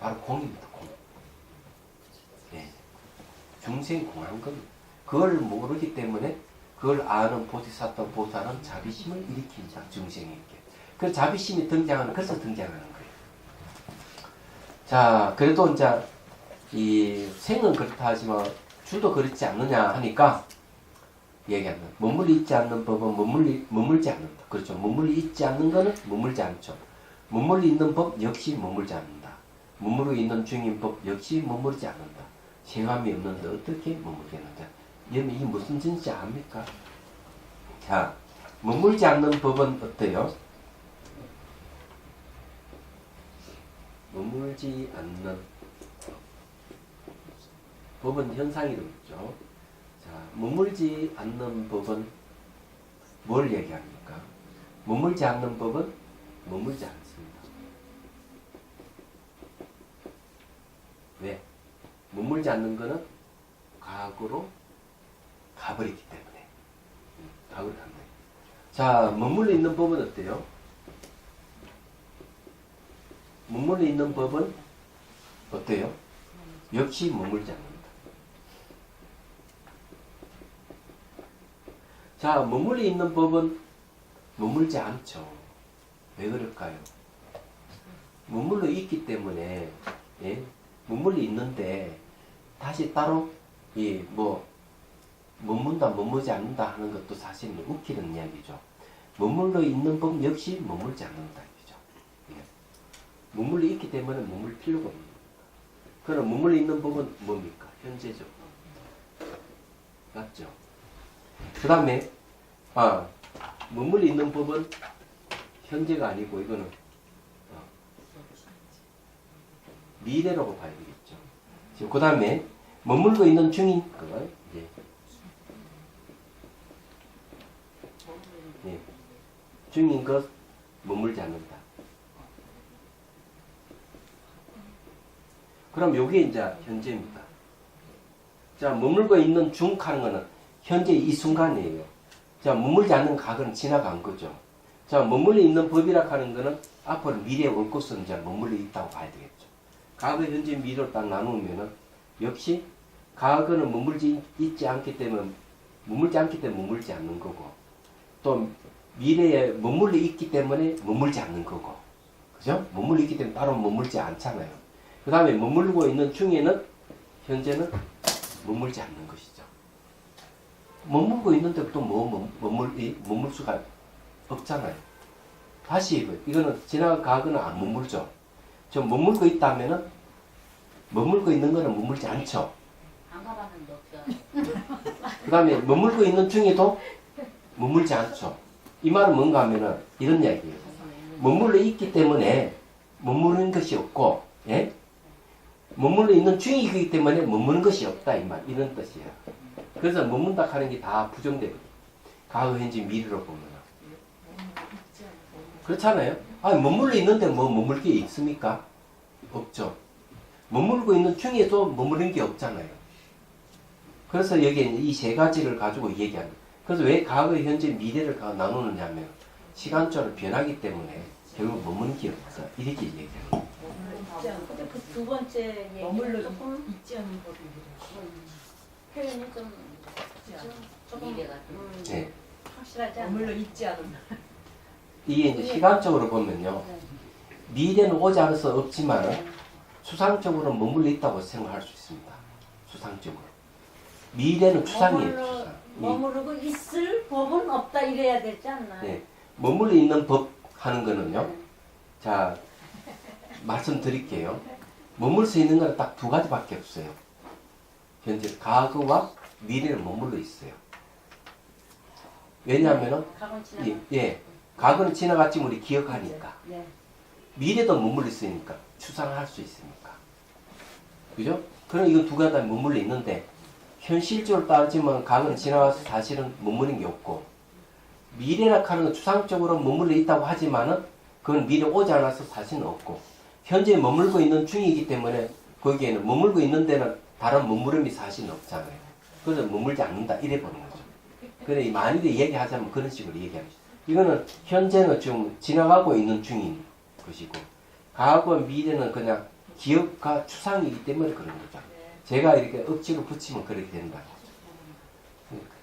바로 공입니다. 공. 네. 중생이 공한 겁니다. 그걸 모르기 때문에 그걸 아는 보디사토 보살은 자비심을 일으킨다. 중생에게. 그 자비심이 그래서 등장하는 거예요. 자, 그래도 이제 이 생은 그렇다 하지만 주도 그렇지 않느냐 하니까 얘기한다. 머물리 있지 않는 법은 머물지 않는다. 그렇죠. 머물리 있지 않는 거는 머물지 않죠. 머물리 있는 법 역시 머물지 않는다. 머무르고 있는 중인 법 역시 머무르지 않는다. 생함이 없는데 어떻게 머물겠는가? 여러분 이게 무슨 뜻인지 압니까? 자, 머물지 않는 법은 어때요? 머물지 않는 법은 현상이 되겠죠. 자, 머물지 않는 법은 뭘 얘기합니까? 머물지 않는 법은 머물지 않습니다. 왜? 머물지 않는 것은 과거로 가버리기 때문에. 과거로 간다. 자, 머물러 있는 법은 어때요? 머물러 있는 법은 어때요? 역시 머물지 않는다. 자, 머물러 있는 법은 머물지 않죠. 왜 그럴까요? 머물러 있기 때문에, 예? 머물러 있는데, 다시 따로, 머문다, 머물지 않는다 하는 것도 사실은 웃기는 이야기죠. 머물러 있는 법 역시 머물지 않는다. 이죠. 예. 머물러 있기 때문에 머물 필요가 없는 겁니다. 그럼 머물러 있는 법은 뭡니까? 현재죠. 맞죠? 그 다음에, 머물러 있는 법은 현재가 아니고, 이거는, 미래라고 봐야 되겠죠. 그 다음에, 머물고 있는 중인, 중인 것, 머물지 않는다. 그럼 요게 이제 현재입니다. 자, 머물고 있는 중 하는 거는 현재 이 순간이에요. 자, 머물지 않는 각은 지나간 거죠. 자, 머물러 있는 법이라 하는 거는 앞으로 미래에 올 것은 이제 머물러 있다고 봐야 되겠죠. 과거, 현재, 미래로 딱 나누면은 역시 과거는 머물지 않기 때문에 머물지 않는 거고 또 미래에 머물러 있기 때문에 머물지 않는 거고 그죠? 머물러 있기 때문에 바로 머물지 않잖아요. 그 다음에 머물고 있는 중에는 현재는 머물지 않는 것이죠. 머물고 있는데 또 머물 수가 없잖아요. 다시 이거는 지나간 과거는 안 머물죠. 저 머물고 있다면은 머물고 있는 거는 머물지 않죠. 안 가봤는데 없어. 그 다음에 머물고 있는 중에도 머물지 않죠. 이 말은 뭔가 하면은 이런 이야기예요. 머물러 있기 때문에 머무르는 것이 없고, 예? 머물러 있는 중이기 때문에 머무는 것이 없다 이 말 이런 뜻이에요. 그래서 머문다 하는 게 다 부정되거든요. 과거, 현재, 미래로 보면 그렇잖아요. 머물러 있는데 뭐 머물 게 있습니까? 없죠. 머물고 있는 중에도 머무는 게 없잖아요. 그래서 여기에 이 세 가지를 가지고 얘기합니다. 그래서 왜 과거, 현재, 미래를 나누느냐면 시간적으로 변하기 때문에 결국 머무는 게 없다. 이렇게 얘기합니다. 근데 그 두 번째 얘기는 조금 있지 않은 법이 표현이 조금 네. 확실하지 않아요. 머물러 있지 않은 이게 이제 시간적으로 보면요. 미래는 오지 않아서 없지만 추상적으로 머물러 있다고 생각할 수 있습니다. 추상적으로. 미래는 추상이에요. 추상. 머무르고 있을 법은 없다 이래야 되지 않나? 네. 머물러 있는 법 하는 거는요. 자, 말씀드릴게요. 머물 수 있는 건 딱 두 가지밖에 없어요. 현재 과거와 미래는 머물러 있어요. 왜냐하면은 과거는 지나가. 예, 과거는 지나갔지만 우리 기억하니까. 네. 미래도 머물러 있으니까 추상할 수 있으니까. 그죠? 그럼 이건 두 가지 다 머물러 있는데 현실적으로 따지면 과거는 지나가서 사실은 머무는 게 없고 미래라 하는 건 추상적으로 머물러 있다고 하지만은 그건 미래 오지 않아서 사실은 없고 현재 머물고 있는 중이기 때문에 거기에는 머물고 있는 데는 다른 머무름이 사실은 없잖아요. 그래서 머물지 않는다 이래 보는 거죠. 그래 만일에 얘기하자면 그런 식으로 얘기하죠. 이거는 현재는 지금 지나가고 있는 중인 것이고 과거와 미래는 그냥 기억과 추상이기 때문에 그런 거죠. 제가 이렇게 억지로 붙이면 그렇게 된다.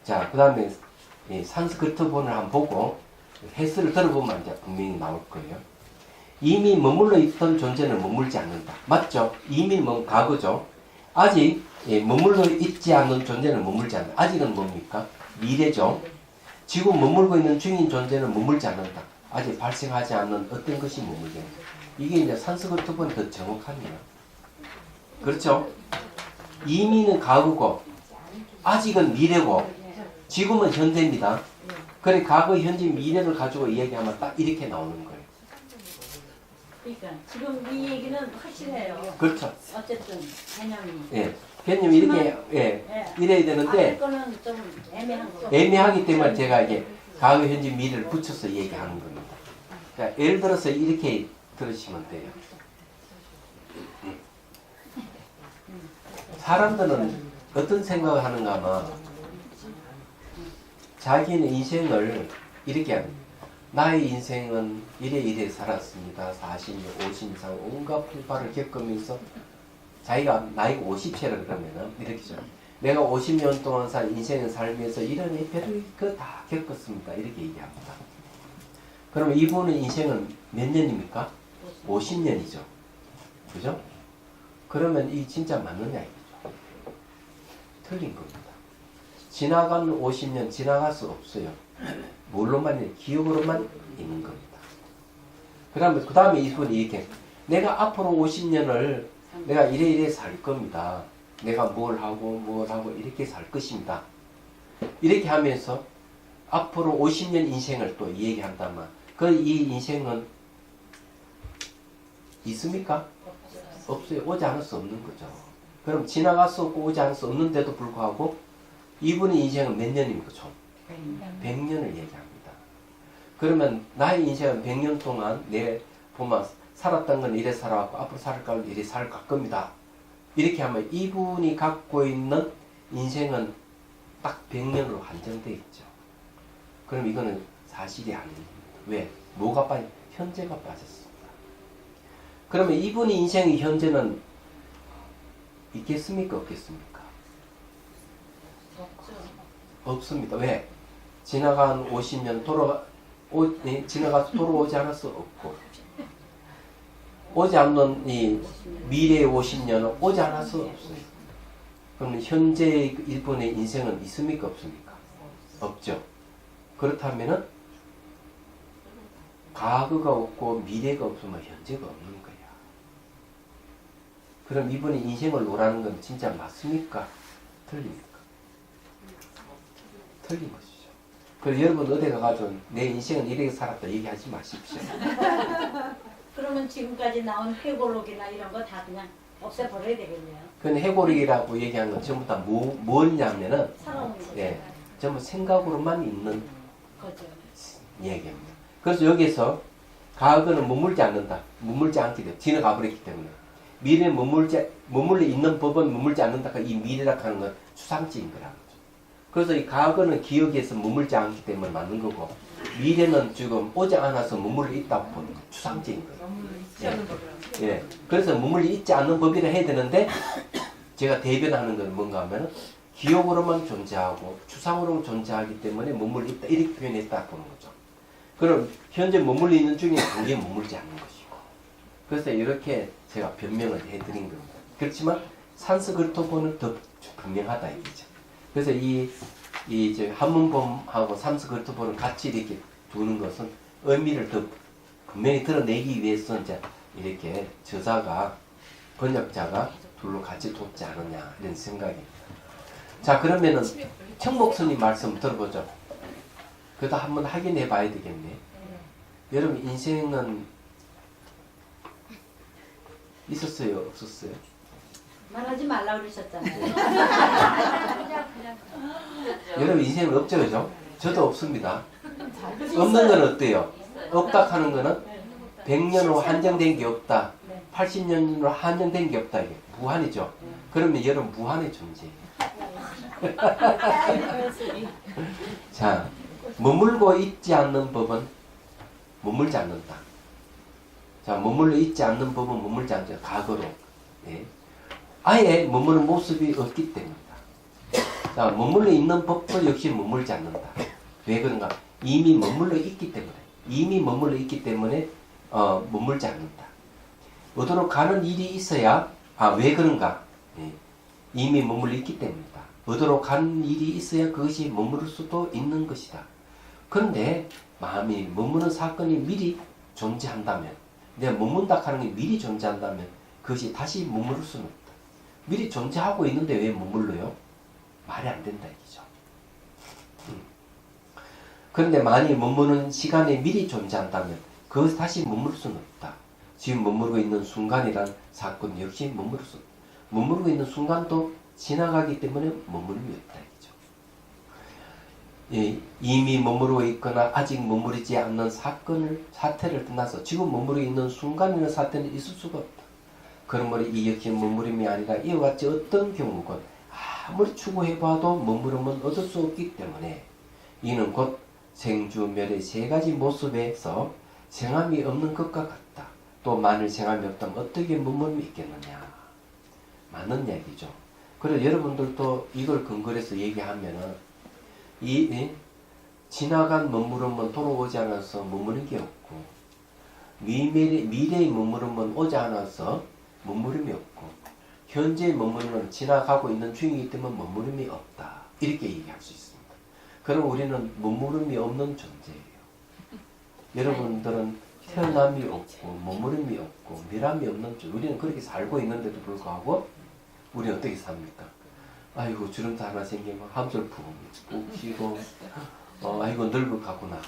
자, 그 다음에 산스크리트본을 한번 보고 해설을 들어보면 이제 분명히 나올 거예요. 이미 머물러 있던 존재는 머물지 않는다. 맞죠? 이미 과거죠. 아직 머물러 있지 않는 존재는 머물지 않는다. 아직은 뭡니까? 미래죠. 지금 머물고 있는 중인 존재는 머물지 않는다. 아직 발생하지 않는 어떤 것이 머물게 된다. 이게 이제 산스크리트본이 더 정확합니다. 그렇죠? 이미는 과거고 아직은 미래고 지금은 현재입니다. 그래 과거, 현재, 미래를 가지고 이야기하면 딱 이렇게 나오는 거예요. 그러니까 지금 이 얘기는 확실해요. 그렇죠. 어쨌든 개념이. 예. 개념이 이렇게 이래야 되는데 앞에 거는 좀 애매한 거. 애매하기 때문에 제가 이게 과거, 현재, 미래를 붙여서 얘기하는 겁니다. 그러니까 예를 들어서 이렇게 들으시면 돼요. 사람들은 어떤 생각을 하는가 하면 자기는 인생을 이렇게 합니다. 나의 인생은 이래 살았습니다. 40년, 50년 이상 온갖 풍파를 겪으면서 자기가 나이가 50세라 그러면은 이렇게 죠. 내가 50년 동안 산 인생을 살면서 이런 일들을 다 겪었습니다. 이렇게 얘기합니다. 그러면 이분의 인생은 몇 년입니까? 50년이죠. 그죠? 그러면 이 진짜 맞느냐 이거죠. 틀린 겁니다. 지나간 50년 지나갈 수 없어요. 뭘로만 기억으로만 있는 겁니다. 그러면 그 다음에 이분이 이렇게 내가 앞으로 50년을 내가 이래 살 겁니다. 내가 뭘 하고 이렇게 살 것입니다. 이렇게 하면서 앞으로 50년 인생을 또 얘기한다면 그 이 인생은 있습니까? 없어요. 오지 않을 수 없는 거죠. 그럼 지나갈 수 없고 오지 않을 수 없는데도 불구하고 이분의 인생은 몇 년입니까? 총? 100년을 얘기합니다. 그러면 나의 인생은 100년 동안 내 보면 살았던 건 이래 살아왔고 앞으로 살 건 이래 살 겁니다. 이렇게 하면 이분이 갖고 있는 인생은 딱 100년으로 한정되어 있죠. 그럼 이거는 사실이 아닙니다. 왜? 뭐가 빠져? 현재가 빠졌습니다. 그러면 이분의 인생의 현재는 있겠습니까? 없겠습니까? 없습니다. 왜? 지나간 50년 지나가서 돌아오지 않을 수 없고 오지 않는 이 미래의 50년은 오지 않을 수 없어요. 그럼 현재의 일본의 인생은 있습니까? 없습니까? 없죠. 그렇다면은 과거가 없고 미래가 없으면 현재가 없는 거야. 그럼 이분이 인생을 노라는 건 진짜 맞습니까? 틀립니까? 틀린 것이죠. 그래서 여러분 어디 가가지고 내 인생은 이렇게 살았다 얘기하지 마십시오. 그러면 지금까지 나온 회고록이나 이런 거 다 그냥 없애버려야 되겠네요. 근데 해고력이라고 얘기한 건 전부 다 뭐냐면은 살아오는 거죠. 예, 전부 생각으로만 있는 거죠. 얘기입니다. 그래서 여기서 과거는 머물지 않는다. 머물지 않게 돼. 지나가 버렸기 때문에. 미래는 머물러 있는 법은 머물지 않는다. 이 미래라 하는 건 추상적인 거라는 거죠. 그래서 이 과거는 기억에서 머물지 않기 때문에 맞는 거고 미래는 지금 오지 않아서 머물러 있다고 보는 거 추상적인 거예요. 예. 그래서 머물러 있지 않는 법이라 해야 되는데 제가 대변하는 건 뭔가 하면 기억으로만 존재하고 추상으로만 존재하기 때문에 머물러 있다 이렇게 표현했다 보는 거죠. 그럼 현재 머물러 있는 중에 관계에 머물지 않는 것이고 그래서 이렇게 제가 변명을 해드린 겁니다. 그렇지만 산스크리트어는 더 분명하다 이거죠. 그래서 이 이제 한문법하고 삼스그루트법을 같이 이렇게 두는 것은 의미를 더 분명히 드러내기 위해서 이제 이렇게 저자가 번역자가 둘로 같이 뒀지 않느냐 이런 생각입니다. 자, 그러면은 청목스님 말씀 들어보죠. 그래도 한번 확인해 봐야 되겠네. 여러분 인생은 있었어요, 없었어요? 말하지 말라 그러셨잖아요. 여러분 인생은 없죠, 그죠? 저도 없습니다. 없는 건 어때요? 없다 하는 거는 100년으로 한정된 게 없다. 80년으로 한정된 게 없다. 이게 무한이죠. 그러면 여러분 무한의 존재예요. 자, 머물고 있지 않는 법은 머물지 않는다. 자, 머물러 있지 않는 법은 머물지 않죠. 과거로. 예. 아예 머무는 모습이 없기 때문이다. 자, 머물러 있는 법도 역시 머물지 않는다. 왜 그런가? 이미 머물러 있기 때문에. 이미 머물러 있기 때문에 머물지 않는다. 어디로 가는 일이 있어야 왜 그런가? 예. 이미 머물러 있기 때문이다. 어디로 가는 일이 있어야 그것이 머무를 수도 있는 것이다. 그런데 마음이 머무는 사건이 미리 존재한다면, 내가 머문다 하는 게 미리 존재한다면 그것이 다시 머무를 수는 없다. 미리 존재하고 있는데 왜 머물러요? 말이 안 된다 이기죠. 그런데 만일 머무는 시간에 미리 존재한다면 그것이 다시 머무를 수는 없다. 지금 머무르고 있는 순간이란 사건 역시 머무를 수 없다. 머무르고 있는 순간도 지나가기 때문에 머무름이 없다 이기죠. 예, 이미 머무르고 있거나 아직 머무르지 않는 사태를 떠나서 지금 머무르고 있는 순간이나 사태는 있을 수가 없다. 그러므로 이 역시 머무름이 아니라 이와 같이 어떤 경우건 아무리 추구해봐도 머무름은 얻을 수 없기 때문에 이는 곧 생주멸의 세 가지 모습에서 생함이 없는 것과 같다. 또 만일 생함이 없다면 어떻게 머무름이 있겠느냐. 맞는 얘기죠. 그래서 여러분들도 이걸 근거로 해서 얘기하면은 지나간 머무름은 돌아오지 않아서 머무는 게 없고 미래의 머무름은 오지 않아서 머무름이 없고 현재의 머무름은 지나가고 있는 중이기 때문에 머무름이 없다. 이렇게 얘기할 수 있습니다. 그럼 우리는 머무름이 없는 존재예요. 여러분들은 태어남이 없고 머무름이 없고 미람이 없는 존재. 우리는 그렇게 살고 있는데도 불구하고 우리는 어떻게 삽니까? 아이고 주름살 하나 생기면 함설품 웃기고 아이고 늙어가구나.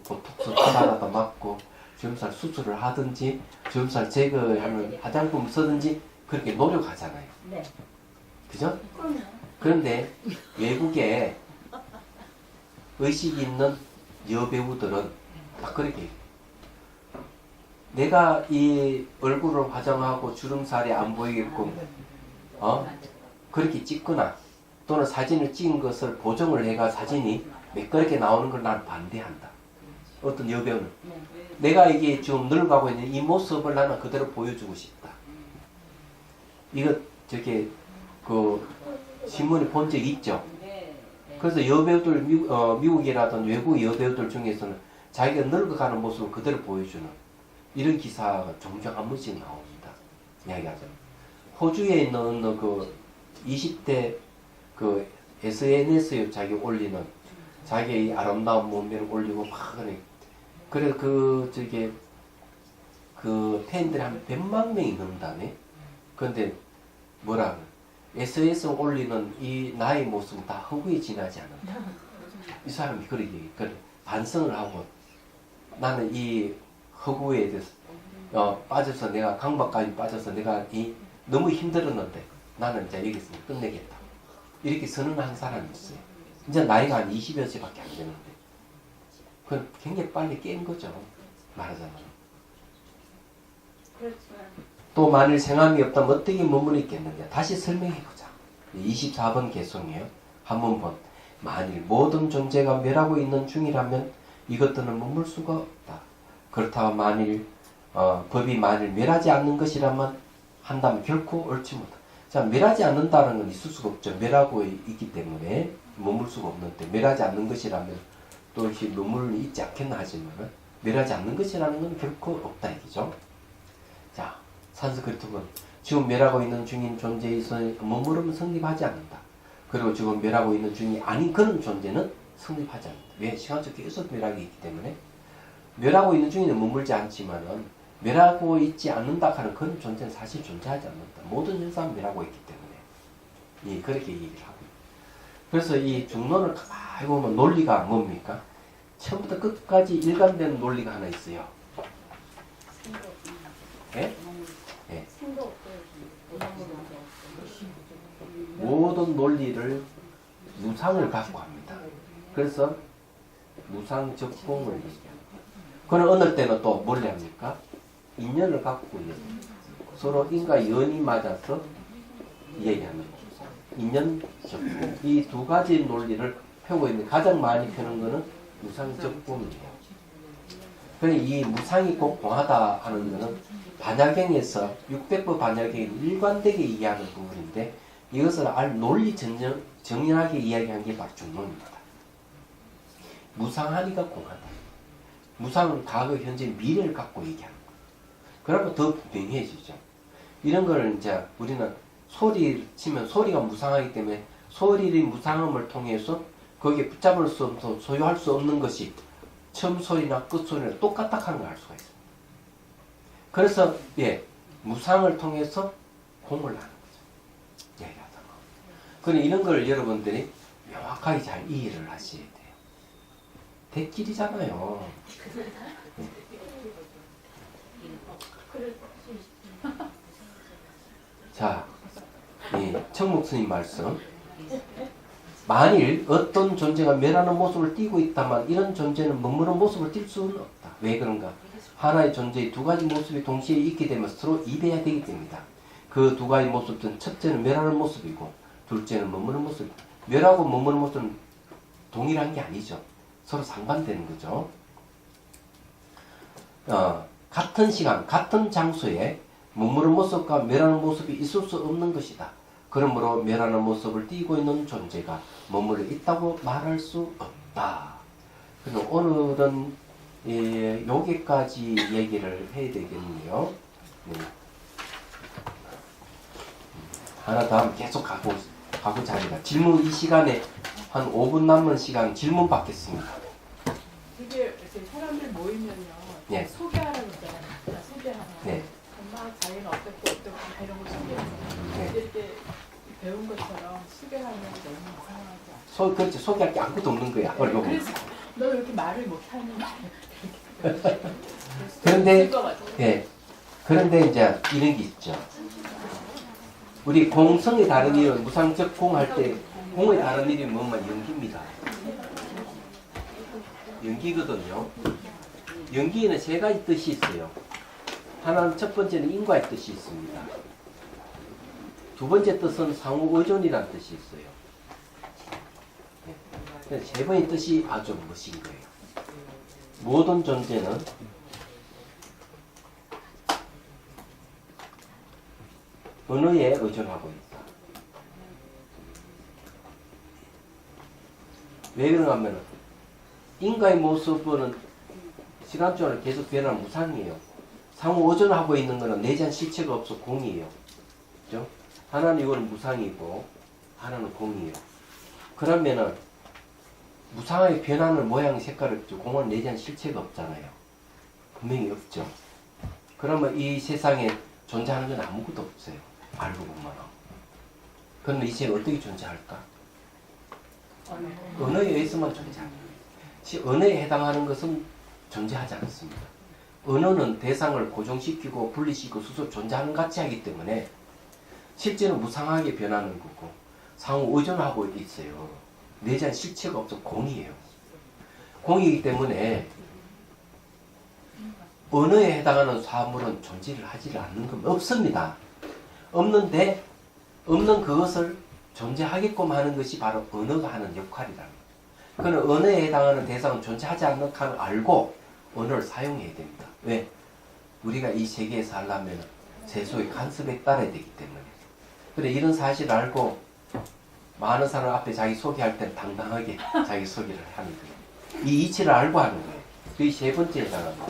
보톡스 하나라도 맞고 주름살 수술을 하든지 주름살 제거하는 화장품을 쓰든지 그렇게 노력하잖아요. 네. 그죠? 그럼요. 그런데 외국에 의식이 있는 여배우들은 다 그렇게 해요. 내가 이 얼굴을 화장하고 주름살이 안 보이게끔 그렇게 찍거나 또는 사진을 찍은 것을 보정을 해가 사진이 매끄럽게 나오는 걸 나는 반대한다. 어떤 여배우는 내가 이게 지금 늙어가고 있는 이 모습을 나는 그대로 보여주고 싶다. 이거 저게 그 신문에 본 적 있죠. 그래서 여배우들 미국이라든 외국 여배우들 중에서는 자기가 늙어가는 모습을 그대로 보여주는 이런 기사가 종종 한 번씩 나옵니다. 이야기하죠. 호주에 있는 그 20대 그 SNS에 자기 올리는 자기의 아름다운 몸매를 올리고 막 그래 그 저게 그 팬들이 한 100만 명이 넘다네. 그런데 뭐라 SNS에 올리는 이 나의 모습은 다 허구에 지나지 않는다. 이 사람이 그렇게 반성을 하고 나는 이 허구에 대해서 빠져서 내가 강박까지 빠져서 내가 너무 힘들었는데 나는 이제 여기서 끝내겠다. 이렇게 선언한 사람이 있어요. 이제 나이가 한 20여세밖에 안 되는데 그건 굉장히 빨리 깬 거죠. 말하자면. 그렇지만 또 만일 생함이 없다면 어떻게 머물러 있겠느냐. 다시 설명해보자. 24번 개송이에요. 한번 본. 만일 모든 존재가 멸하고 있는 중이라면 이것들은 머물 수가 없다. 그렇다고 만일 법이 만일 멸하지 않는 것이라면 한다면 결코 옳지 못하다. 자, 멸하지 않는다는 건 있을 수가 없죠. 멸하고 있기 때문에 머물 수가 없는데 멸하지 않는 것이라면 또 이렇게 머물러 있지 않겠나 하지만 멸하지 않는 것이라는 건 결코 없다 얘기죠. 자, 산스크리트는 지금 멸하고 있는 중인 존재에서 머무름은 성립하지 않는다. 그리고 지금 멸하고 있는 중이 아닌 그런 존재는 성립하지 않는다. 왜? 시간적 계속 멸하기 있기 때문에. 멸하고 있는 중에는 머물지 않지만은 멸하고 있지 않는다 하는 그런 존재는 사실 존재하지 않는다. 모든 현상은 멸하고 있기 때문에. 예, 그렇게 얘기를 하고. 그래서 이 중론을 가만히 보면 논리가 뭡니까? 처음부터 끝까지 일관된 논리가 하나 있어요. 예? 예. 모든 논리를 무상을 갖고 합니다. 그래서 무상적공을 얘기합니다. 그는 어느 때는 또 뭘 합니까? 인연을 갖고 있는 서로 인과 연이 맞아서 얘기하는 거죠. 인연적공. 이 두 가지 논리를 펴고 있는데 가장 많이 펴는 거는 무상적공이에요. 그러니 이 무상이 꼭 공하다 하는 거는 반야경에서 600법 반야경이 일관되게 이해하는 부분인데 이것을 논리 정연하게 이야기한 게 바로 중론입니다. 무상하니까 공하다. 무상은 과거, 현재, 미래를 갖고 얘기하는 거예요. 그러면 더 분명해지죠. 이런 걸 이제 우리는 소리 치면 소리가 무상하기 때문에 소리의 무상함을 통해서 거기에 붙잡을 수 없어 소유할 수 없는 것이 처음 소리나 끝 소리나 똑같다 하는 걸 알 수가 있습니다. 그래서 예, 무상을 통해서 공을 하는 거죠. 얘기하다가. 그럼 이런 걸 여러분들이 명확하게 잘 이해를 하셔야 돼요. 대길이잖아요. 자, 이 청목 스님 말씀. 만일 어떤 존재가 멸하는 모습을 띠고 있다면 이런 존재는 머무는 모습을 띌 수는 없다. 왜 그런가? 하나의 존재의 두 가지 모습이 동시에 있게 되면 서로 이배야 되기 때문이다. 그 두 가지 모습은 첫째는 멸하는 모습이고 둘째는 머무는 모습. 멸하고 머무는 모습은 동일한 게 아니죠. 서로 상반되는 거죠. 같은 시간, 같은 장소에 머무는 모습과 멸하는 모습이 있을 수 없는 것이다. 그러므로 멸하는 모습을 띠고 있는 존재가 머물러 있다고 말할 수 없다. 그래서 오늘은 여기까지 얘기를 해야 되겠네요. 네. 하나 다음 계속 가고자 합니다. 질문 이 시간에 한 5분 남은 시간 질문 받겠습니다. 이게 이렇게 사람들 모이면요. 네. 소개하라고 그러잖아요. 소개하라. 네. 엄마 자기는 어떻고 다 이런 걸 소개해서 네. 이렇게 배운 것처럼 소개하면 너무 이상하지 않아요? 그렇지. 소개할 게 아무것도 없는 거야. 네, 그래서 너 왜 이렇게 말을 못하니? 그런데 예. 그런데 이제 이런 게 있죠. 우리 공성의 다른 이름 무상적 공할 때 공의 다른 이름이 뭐만 연기입니다. 연기거든요. 연기에는 세 가지 뜻이 있어요. 하나는 첫 번째는 인과의 뜻이 있습니다. 두 번째 뜻은 상호 의존이라는 뜻이 있어요. 네. 세 번의 뜻이 아주 멋진 거예요. 모든 존재는 언어에 의존하고 있다. 왜 그런가 하면 인과의 모습은 시간적으로 계속 변하는 무상이에요. 상호 의존하고 있는 것은 내재한 실체가 없어 공이에요. 그죠? 하나는 이거는 무상이고 하나는 공이에요. 그러면은 무상하게 변하는 모양 색깔을 공은 내재한 실체가 없잖아요. 분명히 없죠. 그러면 이 세상에 존재하는 건 아무것도 없어요. 알고 보면. 그럼 이 세상에 어떻게 존재할까? 언어에 의해서만 존재합니다. 언어에 해당하는 것은 존재하지 않습니다. 언어는 대상을 고정시키고 분리시키고 스스로 존재하는 같이 하기 때문에 실제로 무상하게 변하는 거고 상호 의존하고 있어요. 내재한 실체가 없어 공이에요. 공이기 때문에 언어에 해당하는 사물은 존재를 하지를 않는 겁니다. 없습니다. 없는데 없는 그것을 존재하게끔 하는 것이 바로 언어가 하는 역할이라는 거예요. 그는 언어에 해당하는 대상은 존재하지 않는 걸 알고 언어를 사용해야 됩니다. 왜? 우리가 이 세계에 살려면 세속의 간섭에 따라야 되기 때문에. 그래 이런 사실을 알고 많은 사람 앞에 자기 소개할 때는 당당하게 자기 소개를 하는 거예요. 이 이치를 알고 하는 거예요. 그게 세 번째에 해당합니다.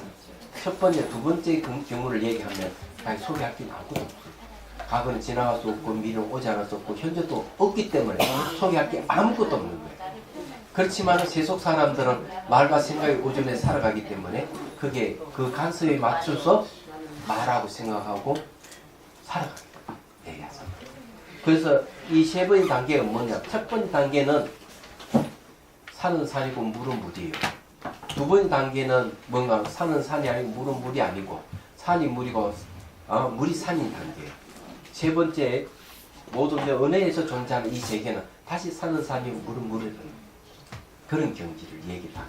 첫 번째, 두 번째 경우를 얘기하면 자기 소개할 게 아무것도 없어요. 과거는 지나갈 수 없고 미래는 오지 않을 수 없고 현재도 없기 때문에 소개할 게 아무것도 없는 거예요. 그렇지만 세속 사람들은 말과 생각의 오존에 살아가기 때문에 그게 그 간섭에 맞춰서 말하고 생각하고 살아갑니다. 얘기해서. 그래서 이 세 번의 단계가 뭐냐? 첫 번째 단계는 산은 산이고 물은 물이에요. 두 번째 단계는 뭔가 산은 산이 아니고 물은 물이 아니고 산이 물이고 물이 산인 단계예요. 세 번째 모든 은혜에서 존재하는 이 세계는 다시 산은 산이고 물은 물이라는 그런 경지를 얘기합니다.